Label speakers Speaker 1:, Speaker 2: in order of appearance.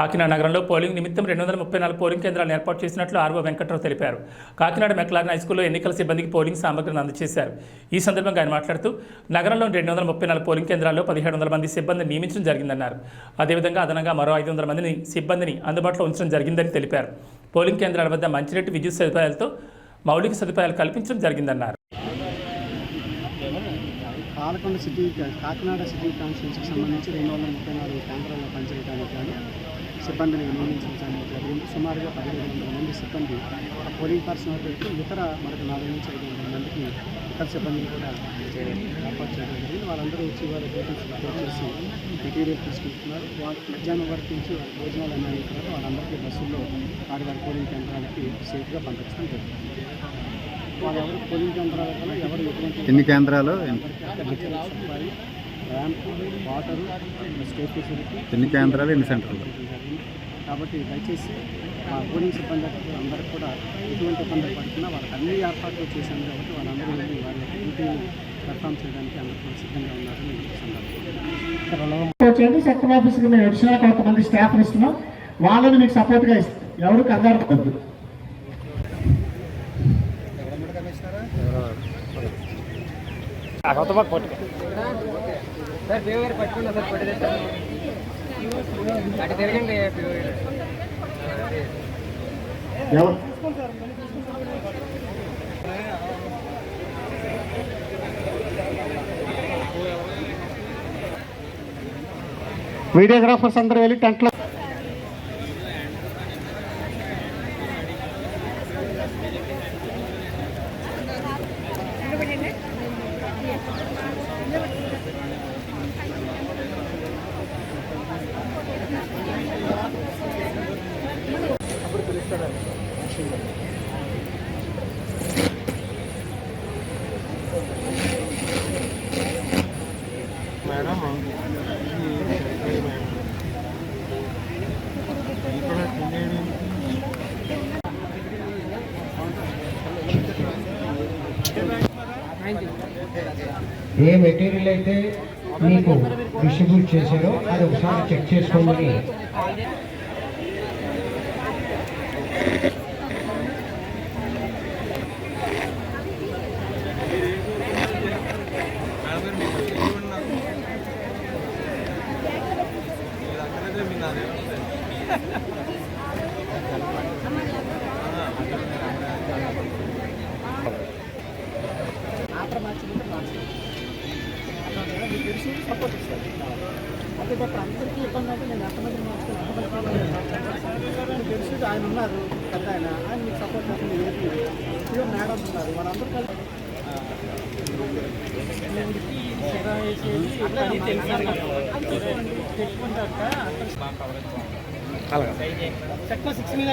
Speaker 1: కాకినాడ నగరంలో పోలింగ్ నిమిత్తం 234 పోలింగ్ కేంద్రాలను ఏర్పాటు చేసినట్లు ఆర్వో వెంకట్రావు తెలిపారు. కాకినాడ మెక్లారెన్ హైస్కూల్లో ఎన్నికల సిబ్బందికి పోలింగ్ సామగ్రిని అందజేశారు. ఈ సందర్భంగా ఆయన మాట్లాడుతూ నగరంలోని 234 పోలింగ్ కేంద్రాల్లో 1700 మంది సిబ్బందిని నియమించడం జరిగిందన్నారు. అదేవిధంగా అదనంగా మరో 500 మందిని సిబ్బందిని అందుబాటులో ఉంచడం జరిగిందని తెలిపారు. పోలింగ్ కేంద్రాల వద్ద మంచినీటి విద్యుత్ సదుపాయాలతో మౌలిక సదుపాయాలు కల్పించడం జరిగిందన్నారు.
Speaker 2: పాలకొండ సిటీ కాకినాడ సిటీ కాన్స్టిట్యూన్సీకి సంబంధించి 234 కేంద్రాల్లో పనిచేయడానికి కానీ సిబ్బందిని నియమించడం జరిగింది. సుమారుగా 1700 మంది సిబ్బంది పోలింగ్ పర్సనల్ పెట్టి ఇతర మనకు 4 నుంచి 500 మందికి ఇతర సిబ్బందిని కూడా ఏర్పాటు చేయడం జరిగింది. వాళ్ళందరూ వచ్చి వాళ్ళ డ్యూటీస్ రిపోర్ట్ చేసి మెటీరియల్ తీసుకుంటున్నారు. వాళ్ళు మధ్యాహ్నం వరకు నుంచి భోజనాలు అన్నీ అయిన తర్వాత వాళ్ళందరికీ బస్సుల్లో వారి పోలింగ్ కేంద్రాలకి సేఫ్గా పంపించడం జరుగుతుంది. వాళ్ళు ఎవరు పోలింగ్ కేంద్రాల వల్ల ఎవరు ఎటువంటి
Speaker 3: ఎన్ని కేంద్రాలు
Speaker 2: సదుపాయాలు ర్యాంప్ వాటరు స్టేట్ ఫెసిలిటీ
Speaker 3: ఎన్ని కేంద్రాలు ఎన్ని సెంటర్లు
Speaker 2: కాబట్టి దయచేసి మా పోలింగ్ సిబ్బంది అందరికీ కూడా ఎటువంటి ఇబ్బందులు పడుతున్నా వాళ్ళకి అన్ని ఏర్పాట్లు చేశాను కాబట్టి వాళ్ళందరూ వెళ్ళి వారి డ్యూటీని పెర్ఫామ్ చేయడానికి అందరూ సిద్ధంగా ఉన్నారని సందర్భంగా
Speaker 4: సెక్టర్ ఆఫీస్కి మేము అడిషనల్ కొంతమంది స్టాఫ్ ఇస్తున్నాం. వాళ్ళని మీకు సపోర్ట్గా ఇస్తాం. ఎవరు కంగారు పడద్దు. వీడియోగ్రాఫర్స్ అందరూ వెళ్ళి టెంట్లో
Speaker 5: ఏ మెటీరియల్ అయితే మీకు డిస్ట్రిబ్యూట్ చేశారో అది ఒకసారి చెక్ చేసుకోమని
Speaker 2: అందరికీ ఇబ్బంది అంటే నేను ఎంతమంది మార్చుకున్నాను తెలుసు. ఆయన ఉన్నారు పెద్ద ఆయన మీకు సపోర్ట్ చేస్తుంది. ఏపీ మేడం ఉన్నారు. వాళ్ళందరూ కలిసి 6 మీద